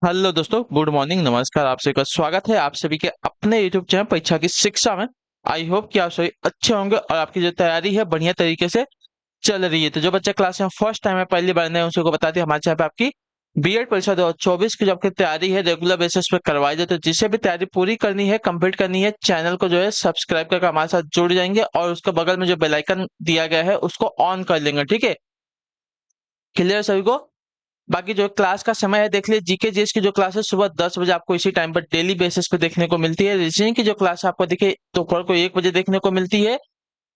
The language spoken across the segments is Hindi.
हेलो दोस्तों, गुड मॉर्निंग, नमस्कार। आप सभी का स्वागत है आप सभी के अपने यूट्यूब चैनल परीक्षा की शिक्षा में। आई होप कि आप सभी अच्छे होंगे और आपकी जो तैयारी है बढ़िया तरीके से चल रही है। तो जो बच्चे क्लास में फर्स्ट टाइम है, पहली बार नए, उनको बता दिया हमारे चैनल पे आपकी बीएड परीक्षा 2024 की जो आपकी तैयारी है रेगुलर बेसिस पे करवाई जाती है। तो जिसे भी तैयारी पूरी करनी है, कंप्लीट करनी है, चैनल को जो है सब्सक्राइब करके हमारे साथ जुड़ जाएंगे और उसके बगल में जो बेल आइकन दिया गया है उसको ऑन कर लेंगे। ठीक है, क्लियर सभी को? बाकी जो क्लास का समय है देख लीजिए। जीके जीएस की जो क्लास है सुबह 10 बजे आपको इसी टाइम पर डेली बेसिस पे देखने को मिलती है। रीजनिंग की जो क्लास है आपको देखिए दोपहर को 1 बजे देखने को मिलती है।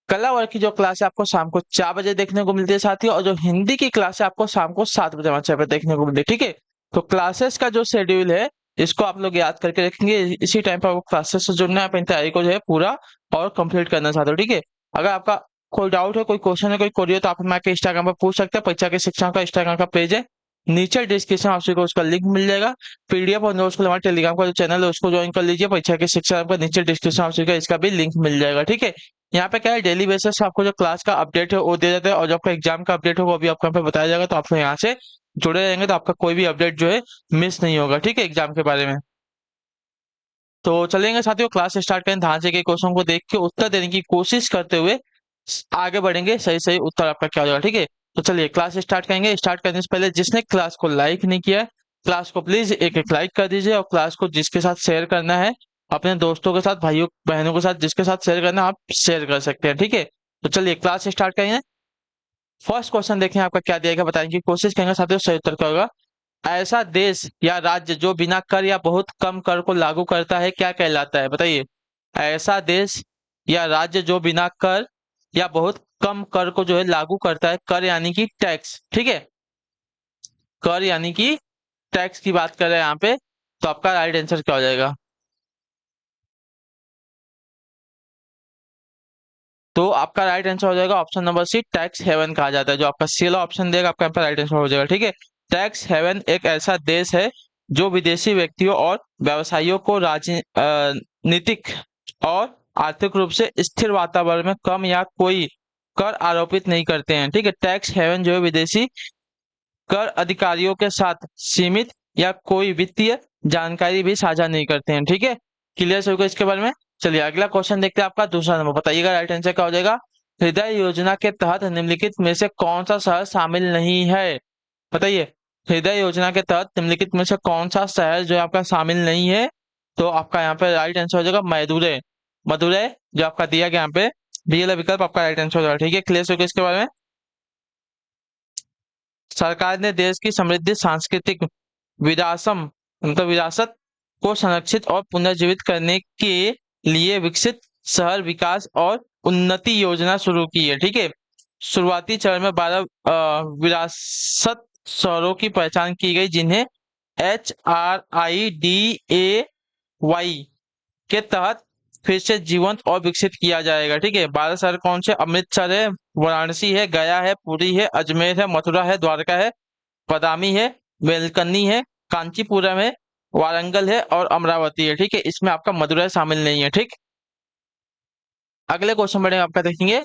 कला वर्ग की जो क्लास है आपको शाम को 4 बजे देखने को मिलती है साथियों। और जो हिंदी की क्लास है आपको शाम को 7 बजे हमारे चैनल पर देखने को मिलती है। ठीक है, तो क्लासेस का जो शेड्यूल है इसको आप लोग याद करके रखेंगे। इसी टाइम पर आपको क्लासेस से जुड़ना है, अपनी तैयारी को जो है पूरा और कंप्लीट करना चाहते हो। ठीक है, अगर आपका कोई डाउट है, कोई क्वेश्चन है, कोई क्वेरी हो तो आप हमारे इंस्टाग्राम पर पूछ सकते हैं। परीक्षा के शिक्षण का इंस्टाग्राम का पेज है, नीचे डिस्क्रिप्शन आपको उसका लिंक मिल जाएगा। पीडीएफ और नोट्स को हमारे टेलीग्राम का जो चैनल है उसको ज्वाइन कर लीजिए। परीक्षा के शिक्षा आपका नीचे डिस्क्रिप्शन आपको इसका भी लिंक मिल जाएगा। ठीक है, यहाँ पे क्या है, डेली बेसिस आपको जो क्लास का अपडेट है वो दे देते हैं और जो आपका एग्जाम का अपडेट है वो भी आपको यहाँ पे बताया जाएगा। तो आप लोग यहाँ से जुड़े रहेंगे तो आपका कोई भी अपडेट जो है मिस नहीं होगा। ठीक है, एग्जाम के बारे में। तो चलेंगे साथियों, क्लास स्टार्ट करें। ढांचे के क्वेश्चन को देख के उत्तर देने की कोशिश करते हुए आगे बढ़ेंगे। सही सही उत्तर आपका क्या हो जाएगा। ठीक है, तो चलिए क्लास स्टार्ट करेंगे। स्टार्ट करने से पहले जिसने क्लास को लाइक नहीं किया है, क्लास को प्लीज एक एक लाइक कर दीजिए। और क्लास को जिसके साथ शेयर करना है, अपने दोस्तों के साथ, भाइयों बहनों के साथ, जिसके साथ शेयर करना है आप शेयर कर सकते हैं। ठीक है, तो चलिए क्लास स्टार्ट करेंगे। फर्स्ट क्वेश्चन देखें आपका क्या दिया गया, बताने की कोशिश करेंगे साथियों। सही उत्तर क्या होगा? ऐसा देश या राज्य जो बिना कर या बहुत कम कर को लागू करता है क्या कहलाता है? बताइए। ऐसा देश या राज्य जो बिना कर या बहुत कम कर को जो है लागू करता है। कर यानी कि टैक्स। ठीक है, कर यानी कि टैक्स की बात कर रहे हैं यहाँ पे। तो आपका राइट आंसर क्या हो जाएगा? तो आपका राइट आंसर हो जाएगा option number C, tax haven कहा जाता है। जो आपका सी वाला ऑप्शन देगा आपका यहाँ पे राइट आंसर हो जाएगा। ठीक है, टैक्स हेवन एक ऐसा देश है जो विदेशी व्यक्तियों और व्यवसायियों को राजनीतिक और आर्थिक रूप से स्थिर वातावरण में कम या कोई कर आरोपित नहीं करते हैं। ठीक है, टैक्स हेवन जो है विदेशी कर अधिकारियों के साथ सीमित या कोई वित्तीय जानकारी भी साझा नहीं करते हैं। ठीक है, क्लियर से होगा इसके बारे में। चलिए अगला क्वेश्चन देखते हैं। आपका दूसरा नंबर बताइएगा राइट आंसर क्या हो जाएगा। हृदय योजना के तहत निम्नलिखित में से कौन सा शहर शामिल नहीं है? बताइए। हृदय योजना के तहत निम्नलिखित में से कौन सा शहर जो है आपका शामिल नहीं है? तो आपका यहाँ पे राइट आंसर हो जाएगा मदुरै। मदुरै जो आपका दिया गया यहाँ पे बी वाला विकल्प आपका राइट आंसर हो जाएगा। ठीक है, क्लियर होगा इसके बारे में। सरकार ने देश की समृद्ध सांस्कृतिक विरासम मतलब विरासत को संरक्षित और पुनर्जीवित करने के लिए विकसित शहर विकास और उन्नति योजना शुरू की है। ठीक है, शुरुआती चरण में 12 विरासत शहरों की पहचान की गई जिन्हें HRIDAY के तहत फिर से जीवंत और विकसित किया जाएगा। ठीक है, 12 शहर कौन से? अमृतसर है, वाराणसी है, गया है, पुरी है, अजमेर है, मथुरा है, द्वारका है, बदामी है, वेलकन्नी है, कांचीपुरम है, वारंगल है और अमरावती है। ठीक है, इसमें आपका मदुरै शामिल नहीं है। ठीक, अगले क्वेश्चन बढ़े आपका देखेंगे।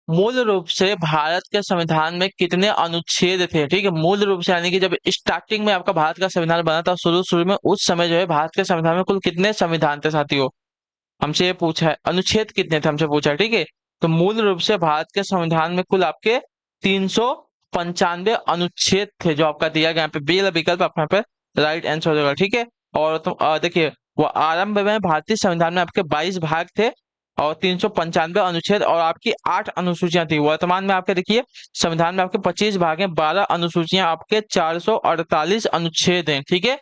मूल रूप से भारत के संविधान में कितने अनुच्छेद थे? ठीक है, मूल रूप से यानी कि जब स्टार्टिंग में आपका भारत का संविधान बना था, शुरू शुरू में, उस समय जो है भारत के संविधान में कुल कितने संविधान थे साथियों? हमसे ये पूछा है, अनुच्छेद कितने थे हमसे पूछा है। ठीक है, तो मूल रूप से भारत के संविधान में कुल आपके 395 अनुच्छेद थे जो आपका दिया गया यहाँ पे बी वाला विकल्प आपका यहाँ पे राइट आंसर हो जाएगा। ठीक है, और तो देखिए, वो आरंभ में भारतीय संविधान में आपके 22 भाग थे और 395 अनुच्छेद और आपकी 8 अनुसूचियां थी। वर्तमान में आपके देखिए संविधान में आपके 25 भाग हैं, 12 अनुसूचियां, आपके 448 अनुच्छेद हैं। ठीक है,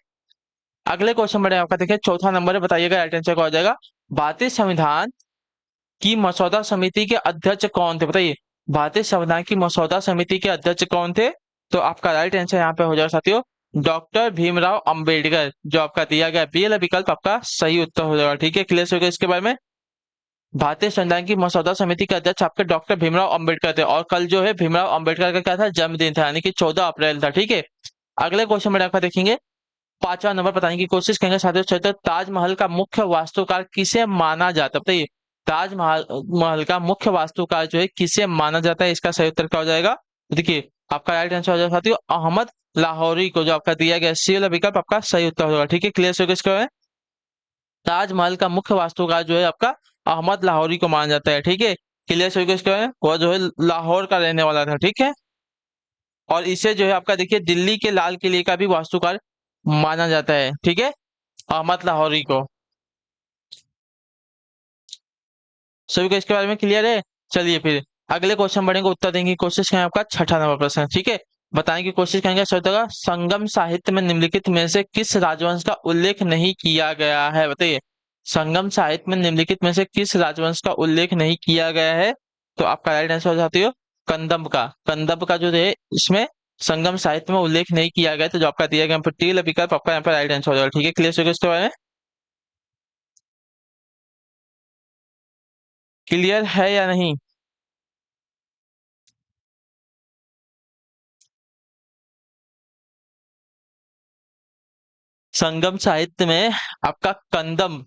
अगले क्वेश्चन बढ़े आपका देखिए, चौथा नंबर है, बताइएगा राइट आंसर क्या हो जाएगा। भारतीय संविधान की मसौदा समिति के अध्यक्ष कौन थे? बताइए, भारतीय संविधान की मसौदा समिति के अध्यक्ष कौन थे? तो आपका राइट आंसर यहाँ पे हो जाएगा साथियों डॉक्टर भीमराव अंबेडकर। जो आपका दिया गया बी वाला विकल्प आपका सही उत्तर हो जाएगा। ठीक है, क्लियर हो गया इसके बारे में। भारतीय संविधान की मसौदा समिति के अध्यक्ष आपके डॉक्टर भीमराव अंबेडकर थे और कल जो है भीमराव अंबेडकर का क्या था? जन्मदिन था, यानी कि 14 अप्रैल था। ठीक है, अगले क्वेश्चन में आपका देखेंगे। पांचवा नंबर बताने की कोशिश करेंगे साथियों। चलते ताजमहल का मुख्य वास्तुकार किसे माना जाता है? बताइए, ताजमहल महल का मुख्य वास्तुकार जो है किसे माना जाता है? इसका सही उत्तर क्या हो जाएगा? देखिए, आपका राइट आंसर हो जाएगा साथियों अहमद लाहौरी को, जो आपका दिया गया सी वाला विकल्प आपका सही उत्तर होगा। ठीक है, क्लियर हो गया इसके बारे में। ताजमहल का मुख्य वास्तुकार जो है आपका अहमद लाहौरी को माना जाता है। ठीक है, क्लियर हो गया इसके बारे में। वह जो है लाहौर का रहने वाला था। ठीक है, और इसे जो है आपका देखिए दिल्ली के लाल किले का भी वास्तुकार माना जाता है। ठीक है, अहमद लाहौरी को। सभी को इसके बारे में क्लियर है। चलिए फिर अगले क्वेश्चन बढ़ेंगे, उत्तर देंगे की कोशिश करें। आपका छठा नंबर प्रश्न, ठीक है, बताने की कोशिश करेंगे। सही होगा संगम साहित्य में निम्नलिखित में से किस राजवंश का उल्लेख नहीं किया गया है, बताइए। संगम साहित्य में निम्नलिखित में से किस राजवंश का उल्लेख नहीं किया गया है, तो आपका राइट आंसर हो जाती हो कंदम्ब का। कंदम्ब का जो है इसमें संगम साहित्य में उल्लेख नहीं किया गया, तो जो आपका दिया गया टी विकल्प आपका यहाँ पर राइट आंसर हो जाएगा। ठीक है, क्लियर हो गया इसके बारे में। क्लियर है या नहीं? संगम साहित्य में आपका कंदम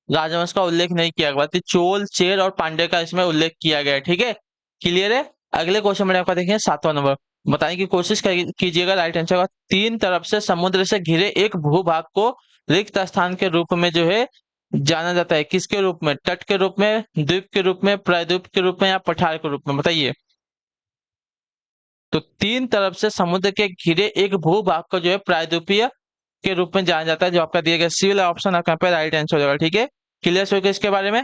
राजवंश का उल्लेख नहीं किया गया, बाकी चोल, चेर और पांड्य का इसमें उल्लेख किया गया है। ठीक है, क्लियर है। अगले क्वेश्चन में आपका देखिए 7वां नंबर, बताने की कोशिश कीजिएगा। राइट आंसर का तीन तरफ से समुद्र से घिरे एक भूभाग को रिक्त स्थान के रूप में जो है जाना जाता है, किसके रूप में? तट के रूप में, द्वीप के रूप में, प्रायद्वीप के रूप में या पठार के रूप में, बताइए। तो तीन तरफ से समुद्र के घिरे एक भूभाग को जो है प्रायद्वीपीय के रूप में जाना जाता है, जो आपका दिया गया सी वाला ऑप्शन आपका पे राइट आंसर हो जाएगा। ठीक है, क्लियर हो गया इसके बारे में।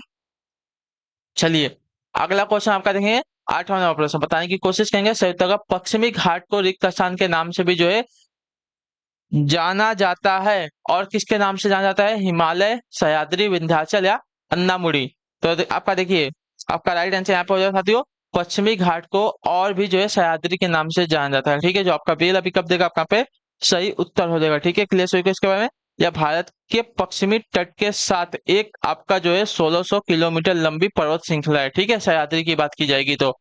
चलिए अगला क्वेश्चन आपका देखेंगे 8वां नंबर प्रश्न, बताने की कोशिश करेंगे। संयुक्त का पश्चिमी घाट को रिक्त स्थान के नाम से भी जो है जाना जाता है, और किसके नाम से जाना जाता है? हिमालय, सह्याद्री, विंध्याचल या अन्नामुड़ी। तो आपका देखिए आपका राइट आंसर यहाँ पे हो जाएगा साथियों पश्चिमी घाट को और भी जो है सह्याद्री के नाम से जाना जाता है। ठीक है, जो आपका बेल अभी कब देगा आपका पे सही उत्तर हो जाएगा। ठीक है, क्लियर हो गया इसके बारे में। यह भारत के पश्चिमी तट के साथ एक आपका जो है 1600 किलोमीटर लंबी पर्वत श्रृंखला है। ठीक है, सह्याद्री की बात की जाएगी तो।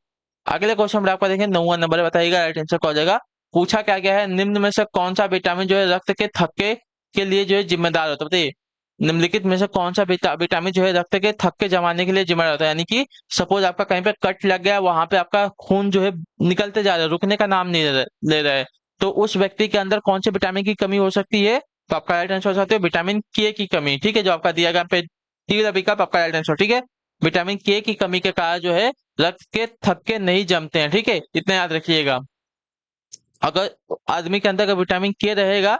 अगले क्वेश्चन में आपका देखें 9वां नंबर, बताइएगा राइट आंसर क्या हो जाएगा। पूछा क्या गया है, निम्न में से कौन सा विटामिन जो है रक्त के थक्के के लिए जो है जिम्मेदार होता है, बताइए। निम्नलिखित में से कौन सा विटामिन जो है रक्त के थक्के जमाने के लिए जिम्मेदार होता है, यानी कि सपोज आपका कहीं पे कट लग गया, वहां पे आपका खून जो है निकलते जा रहा है, रुकने का नाम नहीं ले रहा है, तो उस व्यक्ति के अंदर कौन से विटामिन की कमी हो सकती है? तो आपका राइट आंसर हो सकता है विटामिन के की कमी। ठीक है, जो आपका दिया गया पे तीसरा विकल्प आपका राइट आंसर। ठीक है, विटामिन के की कमी के कारण जो है रक्त के थक्के नहीं जमते हैं। ठीक है, इतना याद रखिएगा। अगर आदमी के अंदर अगर विटामिन के रहेगा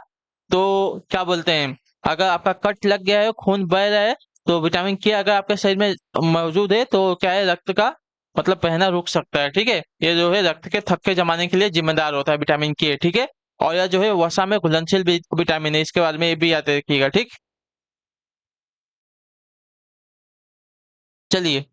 तो क्या बोलते हैं, अगर आपका कट लग गया है, खून बह रहा है, तो विटामिन के अगर आपके शरीर में मौजूद है तो क्या है, रक्त का मतलब बहना रुक सकता है। ठीक है, ये जो है रक्त के थक्के जमाने के लिए जिम्मेदार होता है विटामिन के। ठीक है, और यह जो है वसा में घुलनशील विटामिन है, इसके बारे में भी याद रखिएगा। ठीक, चलिए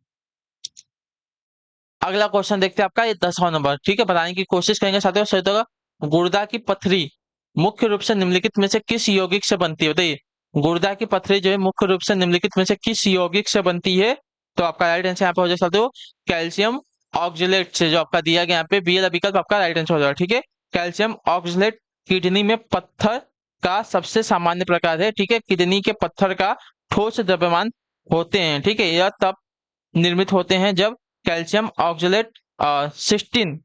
अगला क्वेश्चन देखते हैं आपका ये 10वां नंबर। ठीक है, बताने की कोशिश करेंगे साथियों। सही होगा गुर्दा की पथरी मुख्य रूप से निम्नलिखित में से किस यौगिक से बनती है, बताइए। गुर्दा की पथरी जो है मुख्य रूप से निम्नलिखित में से किस यौगिक से बनती है, तो आपका राइट आंसर यहाँ पे हो जाए साथियों कैल्शियम ऑक्जेलेट से, जो आपका दिया गया यहाँ पे बी वाला विकल्प आपका राइट आंसर हो जाएगा। ठीक है, कैल्शियम ऑक्जेलेट किडनी में पत्थर का सबसे सामान्य प्रकार है। ठीक है, किडनी के पत्थर का ठोस द्रव्यमान होते हैं। ठीक है, यह तब निर्मित होते हैं जब कैल्शियम ऑक्जेलेट सिस्टीन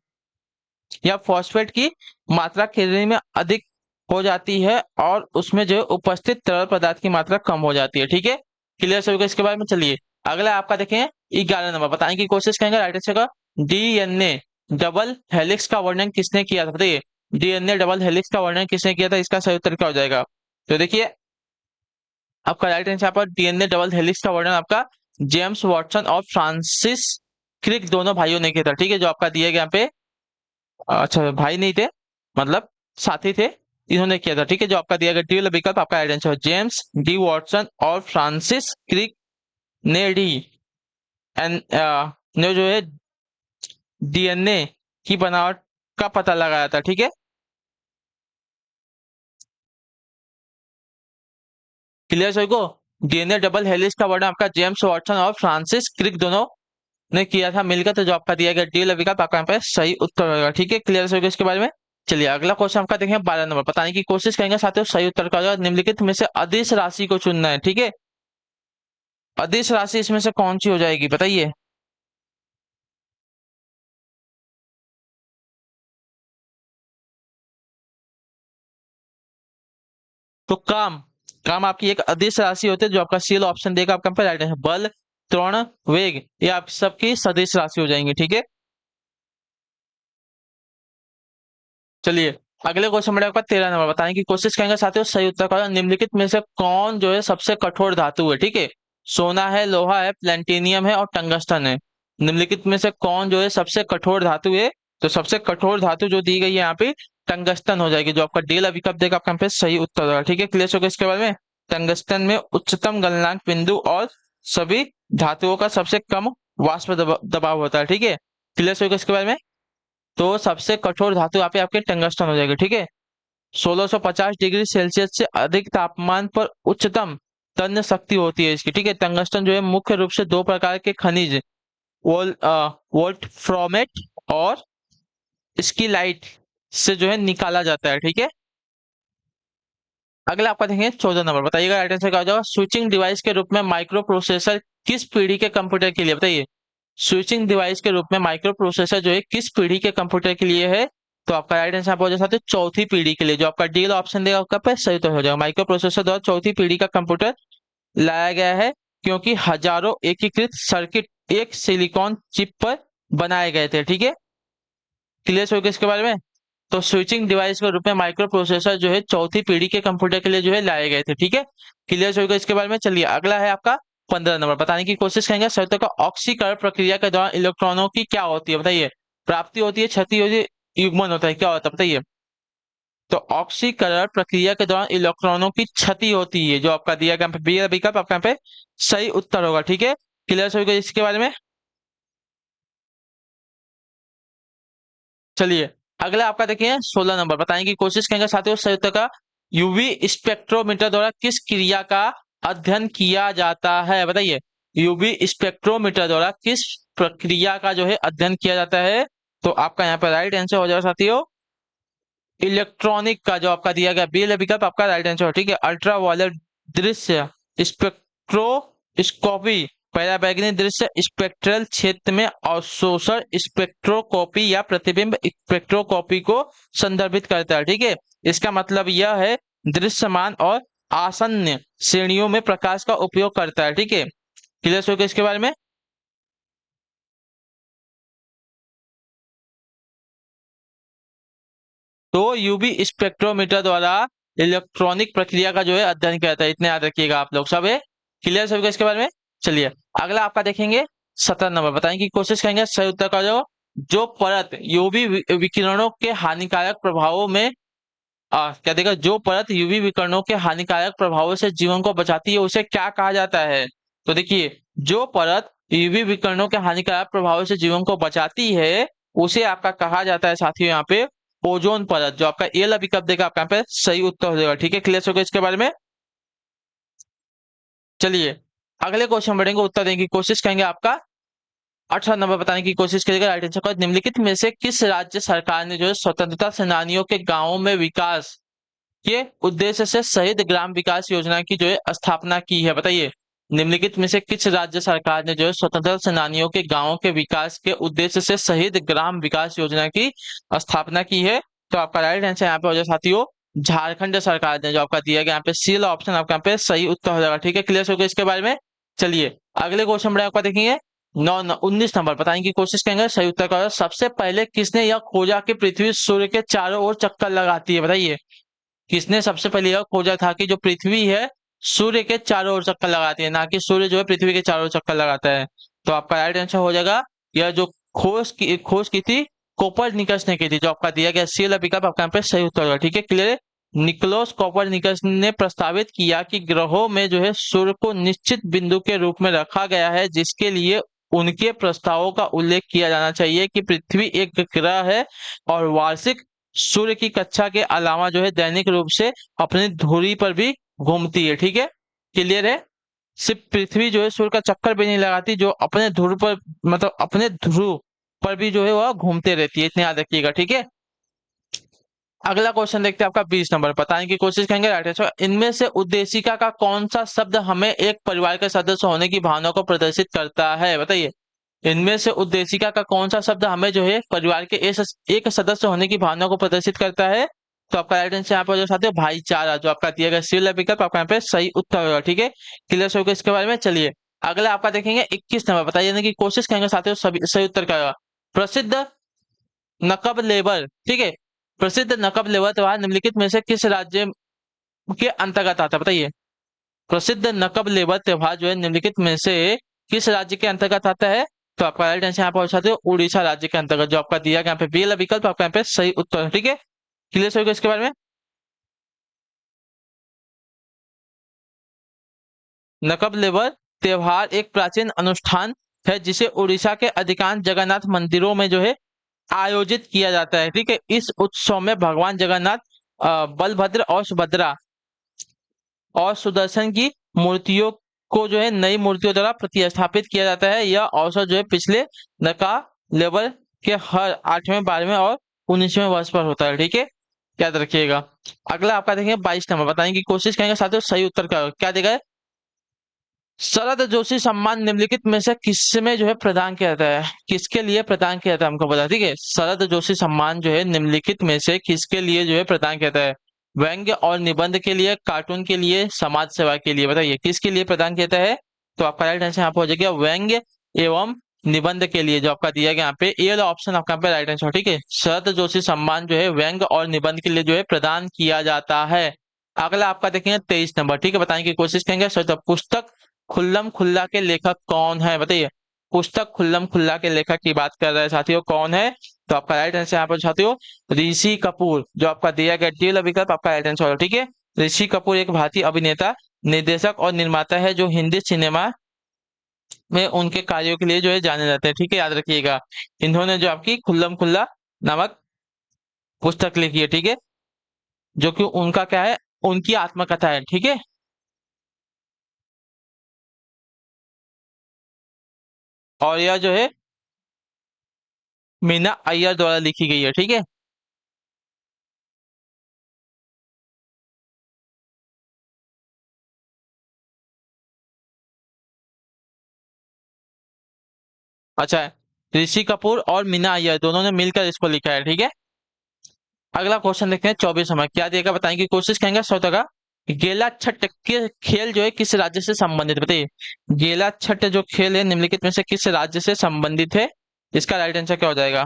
या फॉस्फेट की मात्रा किडनी में अधिक हो जाती है और उसमें जो है उपस्थित तरल पदार्थ की मात्रा कम हो जाती है। ठीक है, क्लियर सभी को इसके बारे में। चलिए अगला आपका देखें 11 नंबर, बताने की कोशिश करेंगे। राइट आंसर का डीएनए डबल हेलिक्स का वर्णन किसने किया था, बताइए। डीएनए डबल हेलिक्स का वर्णन किसने किया था, इसका सही उत्तर क्या हो जाएगा। तो देखिए आपका राइट आंसर पर डीएनए डबल हेलिक्स का वर्णन आपका जेम्स वाटसन और फ्रांसिस क्रिक दोनों भाइयों ने किया था। ठीक है, जो आपका दिया गया यहाँ पे अच्छा भाई नहीं थे, मतलब साथी थे, इन्होंने किया था। ठीक है, जो आपका दिया गया डी वाला विकल्प आपका राइट आंसर है जेम्स डी वाटसन और फ्रांसिस क्रिक ने डी एन ने जो है डीएनए की बनावट का पता लगाया था। ठीक है, क्लियर सभी को। डीएनए डबल हेलिक्स का वर्णन आपका जेम्स वाटसन और फ्रांसिस क्रिक दोनों ने किया था मिलकर, तो जो आपका दिया गया डी वाला विकल्प आपका यहाँ पे सही उत्तर होगा। ठीक है, क्लियर सभी को इसके बारे में। चलिए अगला क्वेश्चन आपका देखें 12 नंबर, बताने की कोशिश करेंगे साथियों। सही उत्तर का होगा निम्नलिखित में से अदिश राशि को चुनना है। ठीक है, अदिश राशि इसमें से कौन सी हो जाएगी, बताइए। तो काम, काम आपकी एक अदिश राशि होती है जो आपका सीएल ऑप्शन देगा आपका राइट आंसर। बल, त्वरण, वेग ये आप सबकी सदिश राशि हो जाएंगी। ठीक है, चलिए अगले क्वेश्चन में आपका 13 नंबर बताने की कोशिश करेंगे साथियों। सही उत्तर का निम्नलिखित में से कौन जो है सबसे कठोर धातु है। ठीक है, सोना है, लोहा है, प्लेटिनियम है और टंगस्टन है। निम्नलिखित में से कौन जो है सबसे कठोर धातु है? तो सबसे कठोर धातु जो दी गई है यहाँ पे टंगस्टन हो जाएगी, जो आपका डेल विकल्प देगा आपका यहाँ पे सही उत्तर होगा। ठीक है, क्लियर हो गया इसके बारे में। टंगस्टन में उच्चतम गलनांक बिंदु और सभी धातुओं का सबसे कम वाष्प दबाव होता है। ठीक है, क्लियर हो गया इसके बारे में। तो सबसे कठोर धातु यहाँ पे आपके टंगस्टन हो जाएगी। ठीक है, 1650 डिग्री सेल्सियस से अधिक तापमान पर उच्चतम तन्य शक्ति होती है इसकी। ठीक है, टंगस्टन जो है मुख्य रूप से दो प्रकार के खनिज वोल्फ्रामेट और स्कीलाइट से जो है निकाला जाता है। ठीक है, अगला आपका देखेंगे 14 नंबर बताइएगा राइट आंसर क्या हो जाएगा। स्विचिंग डिवाइस के रूप में माइक्रो प्रोसेसर किस पीढ़ी के कंप्यूटर के लिए बताइए। स्विचिंग डिवाइस के रूप में माइक्रो प्रोसेसर जो है किस पीढ़ी के कंप्यूटर के लिए है? तो आपका राइट आंसर हो जाता है चौथी पीढ़ी के लिए, जो आपका डी ऑप्शन देगा आपका पे सही तो हो जाएगा। माइक्रो प्रोसेसर द्वारा चौथी पीढ़ी का कंप्यूटर लाया गया है क्योंकि हजारों एकीकृत सर्किट एक सिलिकॉन चिप पर बनाए गए थे। ठीक है, क्लियर हो गया इसके बारे में। तो स्विचिंग डिवाइस के रूप में माइक्रो प्रोसेसर जो है चौथी पीढ़ी के कंप्यूटर के लिए जो है लाए गए थे। ठीक है, क्लियर हो गया इसके बारे में। चलिए अगला है आपका 15 नंबर बताने की कोशिश करेंगे संयुक्तों का ऑक्सीकरण प्रक्रिया के दौरान इलेक्ट्रॉनों की क्या होती है बताइए। प्राप्ति होती है, क्षति होती है, युग्मन होता है, क्या होता है बताइए। तो ऑक्सीकरण प्रक्रिया के दौरान इलेक्ट्रॉनों की क्षति होती है, जो आपका दिया गया बी विकल्प आपका यहाँ पे सही उत्तर होगा। ठीक है, क्लियर हो गया इसके बारे में। चलिए अगला आपका देखिए 16 नंबर बताने की कोशिश करेंगे साथियों संयुक्त का यूवी स्पेक्ट्रोमीटर द्वारा किस क्रिया का अध्ययन किया जाता है बताइए। यूवी स्पेक्ट्रोमीटर द्वारा किस प्रक्रिया का जो है अध्ययन किया जाता है? तो आपका यहाँ पर राइट आंसर हो जाएगा साथियों इलेक्ट्रॉनिक का, जो आपका दिया गया बी विकल्प आपका राइट आंसर। ठीक है, अल्ट्रा वायलेट दृश्य स्पेक्ट्रोस्कोपी पराबैंगनी दृश्य स्पेक्ट्रल क्षेत्र में अवशोषण स्पेक्ट्रोस्कोपी या प्रतिबिंब स्पेक्ट्रोस्कोपी को संदर्भित करता है। ठीक है, इसका मतलब यह है दृश्यमान और आसन्न श्रेणियों में प्रकाश का उपयोग करता है। ठीक है, क्लियर हो गया इसके बारे में। तो यूवी स्पेक्ट्रोमीटर द्वारा इलेक्ट्रॉनिक प्रक्रिया का जो है अध्ययन किया जाता है, इतने याद रखिएगा आप लोग सब है। क्लियर सभी इसके बारे में। चलिए अगला आपका देखेंगे 17 नंबर बताने की कोशिश करेंगे सही उत्तर का जो परत यूवी विकिरणों के हानिकारक प्रभावों में क्या देगा, जो परत यूवी विकिरणों के हानिकारक प्रभावों से जीवन को बचाती है उसे क्या कहा जाता है? तो देखिए जो परत यूवी विकिरणों के हानिकारक प्रभावों से जीवन को बचाती है उसे आपका कहा जाता है साथियों यहाँ पे ओजोन परत, जो आपका ए विकल्प देगा आपका यहाँ पे सही उत्तर हो जाएगा। ठीक है, क्लियर हो गया इसके बारे में। चलिए अगले क्वेश्चन बढ़ेंगे, उत्तर देने की कोशिश करेंगे आपका 18 नंबर बताने की कोशिश करेगा राइट आंसर का। निम्नलिखित में से किस राज्य सरकार ने जो है स्वतंत्रता सेनानियों के गांवों में विकास के उद्देश्य से शहीद ग्राम विकास योजना की जो है स्थापना की है बताइए। निम्नलिखित में से किस राज्य सरकार ने जो है स्वतंत्रता सेनानियों के गांवों के विकास के उद्देश्य से शहीद ग्राम विकास योजना की स्थापना की है? तो आपका राइट आंसर यहाँ पे हो जाए साथियों झारखंड सरकार ने, जो आपका दिया गया यहाँ पे सी ऑप्शन आपका यहाँ पे सही उत्तर हो जाएगा। ठीक है, क्लियर हो गया इसके बारे में। चलिए अगले क्वेश्चन में आपका देखेंगे 19 नंबर बताने की कोशिश करेंगे सही उत्तर का सबसे पहले किसने यह खोजा कि पृथ्वी सूर्य के चारों ओर चक्कर लगाती है बताइए। किसने सबसे पहले यह खोजा था कि जो पृथ्वी है सूर्य के चारों ओर चक्कर लगाती है, ना कि सूर्य जो है पृथ्वी के चारों ओर चक्कर लगाता है? तो आपका राइट आंसर हो जाएगा यह जो खोज की थी कोपरनिकस ने की थी, जो आपका दिया गया सी विकल्प आपका यहाँ पे सही उत्तर होगा। ठीक है, क्लियर। निकोलस कोपरनिकस ने प्रस्तावित किया कि ग्रहों में जो है सूर्य को निश्चित बिंदु के रूप में रखा गया है, जिसके लिए उनके प्रस्तावों का उल्लेख किया जाना चाहिए कि पृथ्वी एक ग्रह है और वार्षिक सूर्य की कक्षा के अलावा जो है दैनिक रूप से अपनी धुरी पर भी घूमती है। ठीक है, क्लियर है। सिर्फ पृथ्वी जो है सूर्य का चक्कर भी नहीं लगाती, जो अपने ध्रुव पर मतलब अपने ध्रुव पर भी जो है वह घूमते रहती है, इतने याद रखिएगा। ठीक है, अगला क्वेश्चन देखते हैं आपका 20 नंबर बताने की कोशिश करेंगे राइट आंसर। इनमें से उद्देशिका का कौन सा शब्द हमें एक परिवार के सदस्य होने की भावना को प्रदर्शित करता है बताइए। इनमें से उद्देशिका का कौन सा शब्द हमें जो है परिवार के एक सदस्य होने की भावना को प्रदर्शित करता है? तो आपका राइट आंसर यहाँ पर जो साथियों भाईचारा, जो आपका दिया गया सी वाला विकल्प आपका यहाँ पे सही उत्तर होगा। ठीक है, क्लियर होगा इसके बारे में। चलिए अगला आपका देखेंगे 21 नंबर, बताइए ना कि कोशिश करेंगे साथियों सभी सही उत्तर का। प्रसिद्ध नकब लेबर, ठीक है, प्रसिद्ध नकब लेबर त्योहार निम्नलिखित में से किस राज्य के अंतर्गत आता है, बताइए। प्रसिद्ध नकब लेबर त्योहार जो है निम्नलिखित में से किस राज्य के अंतर्गत आता है? तो आपका राइट आंसर यहाँ पर साथियों उड़ीसा राज्य के अंतर्गत, जो आपका दिया गया यहाँ पे बी वाला विकल्प आपका यहाँ पे सही उत्तर है। ठीक है, क्लियर होगा इसके बारे में। नकब लेबर त्योहार एक प्राचीन अनुष्ठान है जिसे उड़ीसा के अधिकांश जगन्नाथ मंदिरों में जो है आयोजित किया जाता है। ठीक है, इस उत्सव में भगवान जगन्नाथ, बलभद्र और सुभद्रा और सुदर्शन की मूर्तियों को जो है नई मूर्तियों द्वारा प्रतिस्थापित किया जाता है। यह अवसर जो है पिछले नका लेवल के हर 8वें 12वें और 19वें वर्ष पर होता है। ठीक है, याद रखिएगा। अगला आपका देखेंगे 22 नंबर, बताने की कोशिश करेंगे साथियों सही उत्तर क्या देगा है? शरद जोशी सम्मान निम्नलिखित में से किसमें जो है प्रदान किया जाता है, किसके लिए प्रदान किया जाता है हमको बता। ठीक है, शरद जोशी सम्मान जो है निम्नलिखित में से किसके लिए जो है प्रदान किया जाता है? व्यंग्य और निबंध के लिए, कार्टून के लिए, समाज सेवा के लिए, बताइए किसके लिए प्रदान किया जाता है? तो आपका राइट आंसर यहाँ पे हो जाएगा व्यंग्य एवं निबंध के लिए, जो आपका दिया गया यहाँ पे ए वाला ऑप्शन आपका यहाँ पे राइट आंसर। ठीक है, शरद जोशी सम्मान जो है व्यंग्य और निबंध के लिए जो है प्रदान किया जाता है। अगला आपका देखेंगे 23 नंबर, ठीक है, बताने की कोशिश करेंगे। पुस्तक खुल्लम खुल्ला के लेखक कौन है, बताइए। पुस्तक खुल्लम खुल्ला के लेखक की बात कर रहे हैं साथियों, कौन है? तो आपका राइट आंसर यहाँ पर साथियों ऋषि कपूर, जो आपका दिया गया डी वाला विकल्प आपका राइट आंसर होगा। ठीक है, ऋषि कपूर एक भारतीय अभिनेता, निर्देशक और निर्माता है जो हिंदी सिनेमा में उनके कार्यों के लिए जो है जाने जाते हैं। ठीक है, याद रखिएगा। इन्होंने जो आपकी खुल्लम खुल्ला नामक पुस्तक लिखी है। ठीक है, जो कि उनका क्या है, उनकी आत्मकथा है। ठीक है, और यह जो है मीना अय्यर द्वारा लिखी गई है। ठीक है, अच्छा है, ऋषि कपूर और मीना अय्यर दोनों ने मिलकर इसको लिखा है। ठीक है, अगला क्वेश्चन देखते हैं 24 नंबर, क्या देगा बताने की कोशिश करेंगे। का गेला छठ के खेल जो है किस राज्य से संबंधित, बताइए। गेला छठ जो खेल है निम्नलिखित में से किस राज्य से संबंधित है? इसका राइट आंसर क्या हो जाएगा?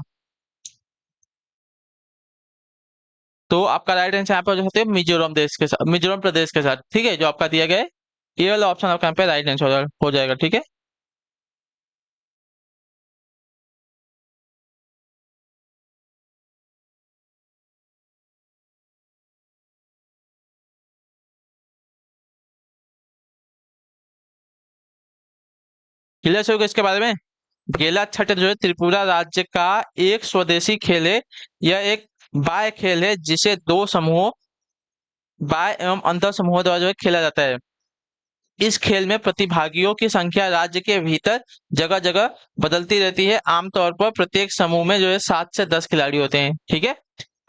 तो आपका राइट आंसर यहाँ पे हो सकते हैं मिजोरम देश के साथ, मिजोरम प्रदेश के साथ। ठीक है, जो आपका दिया गया है ये वाला ऑप्शन आपका यहाँ पे राइट आंसर हो जाएगा। ठीक है, क्लियर होगा इसके बारे में। गेला छठ जो है त्रिपुरा राज्य का एक स्वदेशी खेल है। यह एक बाह्य खेल है जिसे दो समूहों, बाह्य एवं अंतर समूहों द्वारा जो है खेला जाता है। इस खेल में प्रतिभागियों की संख्या राज्य के भीतर जगह जगह बदलती रहती है। आमतौर पर प्रत्येक समूह में जो है 7 से 10 खिलाड़ी होते हैं। ठीक है,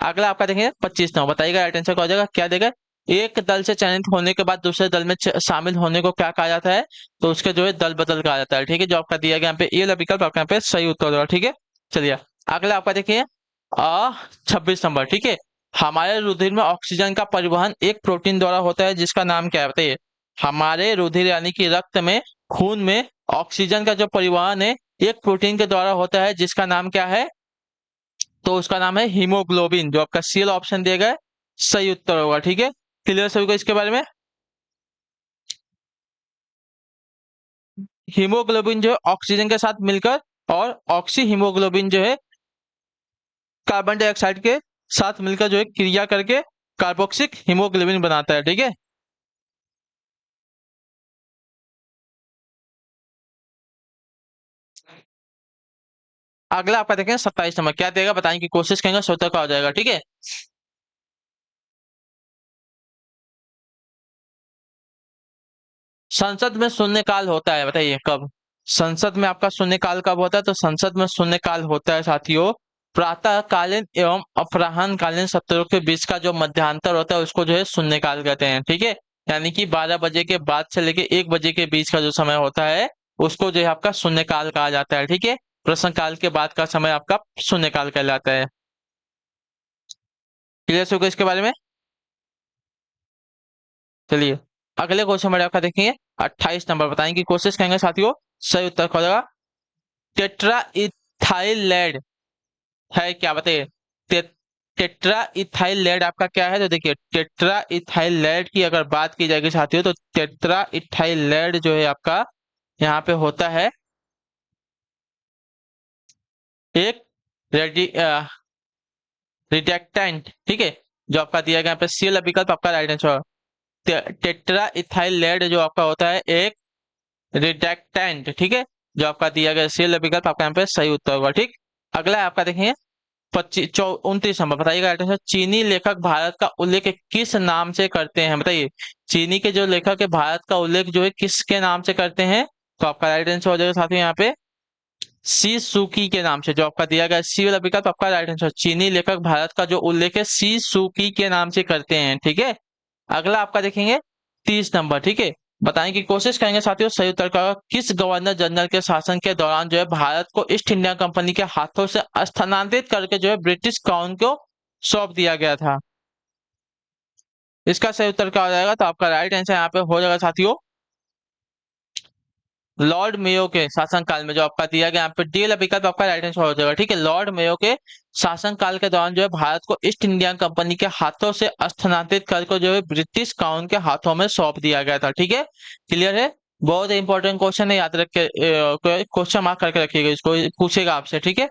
अगला आपका देखेंगे 25 नंबर, बताइएगा राइट आंसर क्या हो जाएगा, क्या देगा। एक दल से चयनित होने के बाद दूसरे दल में शामिल होने को क्या कहा जाता है? तो उसके जो है दल बदल कहा जाता है। ठीक है, जो आपका दिया गया यहाँ पे ये वाला विकल्प आपका यहाँ पे सही उत्तर होगा। ठीक है, चलिए अगला आपका देखिए 26 नंबर, ठीक है। हमारे रुधिर में ऑक्सीजन का परिवहन एक प्रोटीन द्वारा होता है जिसका नाम क्या है, बताइए। हमारे रुधिर यानी कि रक्त में, खून में ऑक्सीजन का जो परिवहन है एक प्रोटीन के द्वारा होता है जिसका नाम क्या है? तो उसका नाम है हीमोग्लोबिन, जो आपका सी ऑप्शन दिया गया है सही उत्तर होगा। ठीक है, क्लियर सभी को इसके बारे में। हीमोग्लोबिन जो है ऑक्सीजन के साथ मिलकर, और ऑक्सी हीमोग्लोबिन जो है कार्बन डाइऑक्साइड के साथ मिलकर जो है क्रिया करके कार्बोक्सिक हीमोग्लोबिन बनाता है। ठीक है, अगला आपका देखें 27 नंबर, क्या देगा बताने की कोशिश करेंगे, स्वतः का हो जाएगा। ठीक है, संसद में शून्यकाल होता है, बताइए कब। संसद में आपका शून्यकाल कब होता है? तो संसद में शून्यकाल होता है साथियों प्रातःकालीन एवं अपराह्नकालीन सत्रों के बीच का जो मध्यांतर होता है उसको जो है शून्यकाल कहते हैं। ठीक है, यानी कि 12 बजे के बाद से लेके 1 बजे के बीच का जो समय होता है उसको जो है आपका शून्यकाल कहा जाता है। ठीक है, प्रश्नकाल के बाद का समय आपका शून्यकाल कहलाता है। क्लियर हो गया इसके बारे में। चलिए अगले क्वेश्चन में आपका देखेंगे 28 नंबर, बताएंगे कोशिश करेंगे साथियों सही उत्तर का हो जाएगा। टेट्रा इथाइल लेड है क्या, बताइए। टे, टेट्रा इथाइल लेड आपका क्या है, तो देखिए टेट्रा इथाइल लेड की अगर बात की जाएगी साथियों, तो टेट्रा इथाइल लेड जो है आपका यहाँ पे होता है एक रेडी रिडक्टेंट, ठीक है, जो आपका दिया गया यहाँ पे सी वाला विकल्प आपका right answer. Tetra ethyl lead जो आपका होता है एक रिडक्टेंट, ठीक है, जो आपका दिया गया सी वाला विकल्प आपका यहाँ पे सही उत्तर होगा। ठीक, अगला आपका देखेंगे 29 नंबर, बताइएगा राइट आंसर। चीनी लेखक भारत का उल्लेख किस नाम से करते हैं, बताइए। चीनी के जो लेखक है भारत का उल्लेख जो है किसके नाम से करते हैं, तो आपका राइट आंसर हो जाएगा साथियों यहाँ पे सी सुकी के नाम से, जो आपका दिया गया सी वाला विकल्प आपका राइट आंसर। चीनी लेखक भारत का जो उल्लेख है सी सुकी के नाम से करते हैं, ठीक है। अगला आपका देखेंगे 30 नंबर, ठीक है, बताएं कि कोशिश करेंगे साथियों सही उत्तर का। किस गवर्नर जनरल के शासन के दौरान जो है भारत को ईस्ट इंडिया कंपनी के हाथों से स्थानांतरित करके जो है ब्रिटिश क्राउन को सौंप दिया गया था, इसका सही उत्तर क्या हो जाएगा, तो आपका राइट आंसर यहाँ पे हो जाएगा साथियों लॉर्ड मेयो के शासनकाल में, जो आपका दिया गया यहाँ पे डी वाला विकल्प आपका राइट आंसर हो जाएगा। ठीक है, लॉर्ड मेयो के शासनकाल के दौरान जो है भारत को ईस्ट इंडिया कंपनी के हाथों से स्थानांतरित करके जो है ब्रिटिश क्राउन के हाथों में सौंप दिया गया था। ठीक है, क्लियर है। बहुत इंपॉर्टेंट क्वेश्चन है, याद रख के क्वेश्चन मार्क करके रखिएगा, इसको पूछेगा आपसे। ठीक है,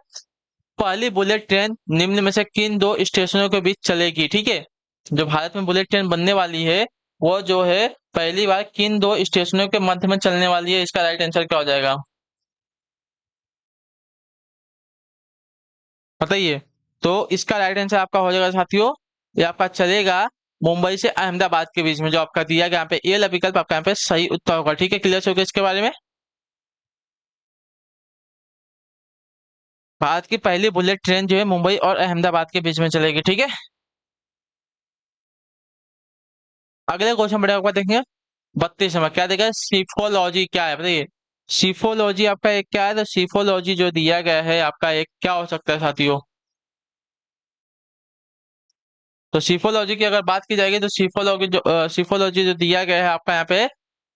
पहली बुलेट ट्रेन निम्न में से किन दो स्टेशनों के बीच चलेगी, ठीक है, जो भारत में बुलेट ट्रेन बनने वाली है वो जो है पहली बार किन दो स्टेशनों के मध्य में चलने वाली है, इसका राइट आंसर क्या हो जाएगा बताइए। तो इसका राइट आंसर आपका हो जाएगा साथियों, ये आपका चलेगा मुंबई से अहमदाबाद के बीच में, जो आपका दिया गया यहाँ पे ए वाला विकल्प आपका यहाँ पे सही उत्तर होगा। ठीक है, क्लियर हो गया इसके बारे में। भारत की पहली बुलेट ट्रेन जो है मुंबई और अहमदाबाद के बीच में चलेगी। ठीक है, अगले क्वेश्चन बढ़िया आपका देखेंगे 32 नंबर, क्या देगा सिफोलॉजी क्या है बताइए। सिफोलॉजी आपका एक क्या है, तो सिफोलॉजी जो दिया गया है आपका एक क्या हो सकता है साथियों। तो सिफोलॉजी की अगर बात की जाएगी तो सिफोलॉजी जो दिया गया है आपका यहाँ पे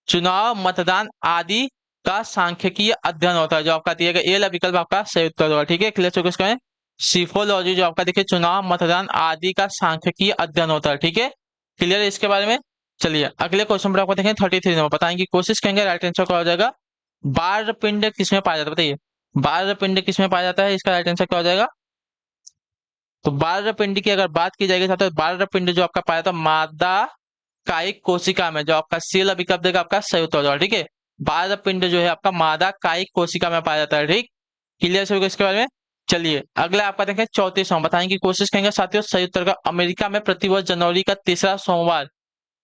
चुनाव मतदान आदि का सांख्यिकीय अध्ययन होता है, जो आपका दिया गया ये वाला विकल्प आपका सही उत्तर होगा। ठीक है, क्लियर हो गया। सिफोलॉजी जो आपका देखिए चुनाव मतदान आदि का सांख्यिकीय अध्ययन होता है। ठीक है, क्लियर है इसके बारे में। चलिए अगले क्वेश्चन पर आपको देखें 33 नंबर, बताएंगे कोशिश करेंगे राइट आंसर क्या हो जाएगा। बाह्य पिंड किसमें पाया जाता है बताइए। बाह्य पिंड किसमें पाया जाता है, इसका राइट आंसर क्या हो जाएगा। तो बाह्य पिंड की अगर बात की जाएगी तो बाह्य पिंड जो आपका पाया जाता है मादा कायिक कोशिका में, जो आपका सी वाला विकल्प देगा आपका सही उत्तर हो जाएगा। ठीक है, बाह्य पिंड जो है आपका मादा कायिक कोशिका में पाया जाता है। ठीक, क्लियर से होगा इसके बारे में। चलिए अगला आपका देखें 34वां, बताएंगे कोशिश करेंगे साथियों सही उत्तर का। अमेरिका में प्रतिवर्ष जनवरी का तीसरा सोमवार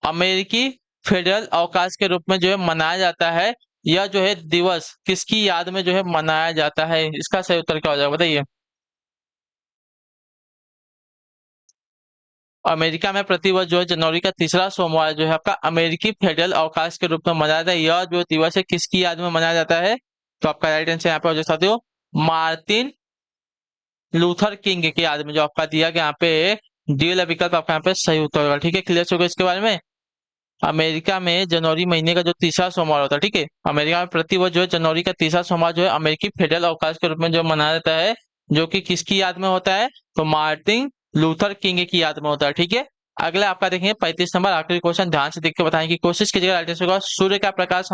अमेरिकी फेडरल अवकाश के रूप में जो है मनाया जाता है, यह जो है दिवस किसकी याद में जो है मनाया जाता है, इसका सही उत्तर क्या हो जाएगा बताइए। अमेरिका में प्रतिवर्ष जो है जनवरी का तीसरा सोमवार जो है आपका अमेरिकी फेडरल अवकाश के रूप में मनाया जाता है, यह जो दिवस है किसकी याद में मनाया जाता है, तो आपका राइट आंसर यहाँ पे हो जाए साथियों मार्टिन लूथर किंग की याद में, जो आपका दिया गया यहाँ पे डी वाला विकल्प आपका यहाँ पे सही उत्तर होगा। ठीक है, क्लियर होगा इसके बारे में। अमेरिका में जनवरी महीने का जो तीसरा सोमवार होता है, ठीक है, अमेरिका में प्रतिवर्ष जो है जनवरी का तीसरा सोमवार जो है अमेरिकी फेडरल अवकाश के रूप में जो मनाया जाता है, जो कि किसकी याद में होता है, तो मार्टिन लूथर किंग की याद में होता है। ठीक है, अगला आपका देखेंगे 35 नंबर, आखिरी क्वेश्चन ध्यान से देख के बताएं की कोशिश कीजिएगा राइट आंसर होगा। सूर्य का प्रकाश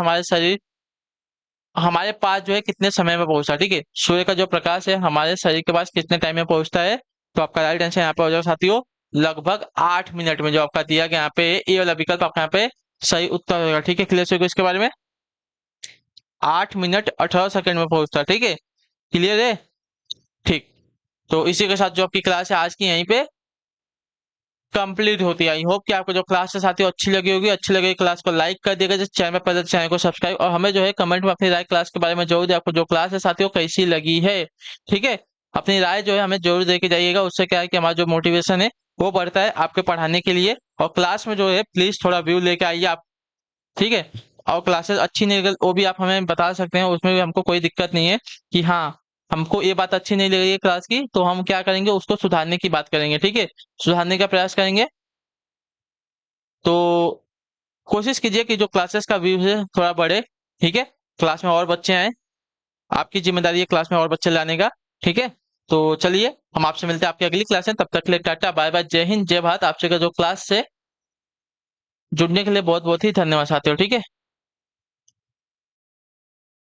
हमारे पास जो है कितने समय में पहुंचता है, ठीक है, सूर्य का जो प्रकाश है हमारे शरीर के पास कितने टाइम में पहुंचता है, तो आपका राइट आंसर यहाँ पे हो जाएगा साथियों लगभग 8 मिनट में, जो आपका दिया गया यहाँ पे ए वाला विकल्प आपका यहाँ पे सही उत्तर होगा। ठीक है, क्लियर होगा इसके बारे में। 8 मिनट 18 सेकंड में पहुंचता है। ठीक है, क्लियर है। ठीक, तो इसी के साथ जो आपकी क्लास है आज की यहीं पे कंप्लीट होती है। आई होप कि आपको जो क्लास है साथियों अच्छी लगी होगी। अच्छी लगी क्लास को लाइक कर दिएगा, जिस चैनल पर चैनल को सब्सक्राइब, और हमें जो है कमेंट में अपनी राय क्लास के बारे में जरूर दे, आपको जो क्लास है साथियों कैसी लगी है। ठीक है, अपनी राय जो है हमें जरूर दे के जाइएगा, उससे क्या है कि हमारा जो मोटिवेशन है वो बढ़ता है आपके पढ़ाने के लिए। और क्लास में जो है प्लीज थोड़ा व्यू लेके आइए आप, ठीक है। और क्लासेस अच्छी नहीं लगी वो भी आप हमें बता सकते हैं, उसमें भी हमको कोई दिक्कत नहीं है कि हाँ हमको ये बात अच्छी नहीं लग रही है क्लास की, तो हम क्या करेंगे, उसको सुधारने की बात करेंगे, ठीक है। सुधारने का प्रयास करेंगे। तो कोशिश कीजिए कि जो क्लासेस का व्यू है थोड़ा बढ़े, ठीक है। क्लास में और बच्चे आए, आपकी जिम्मेदारी है क्लास में और बच्चे लाने का, ठीक है। तो चलिए, हम आपसे मिलते हैं आपकी अगली क्लास में। तब तक के लिए टाटा बाय बाय, जय हिंद जय भारत। आपसे का जो क्लास से जुड़ने के लिए बहुत बहुत ही धन्यवाद साथियों, ठीक है।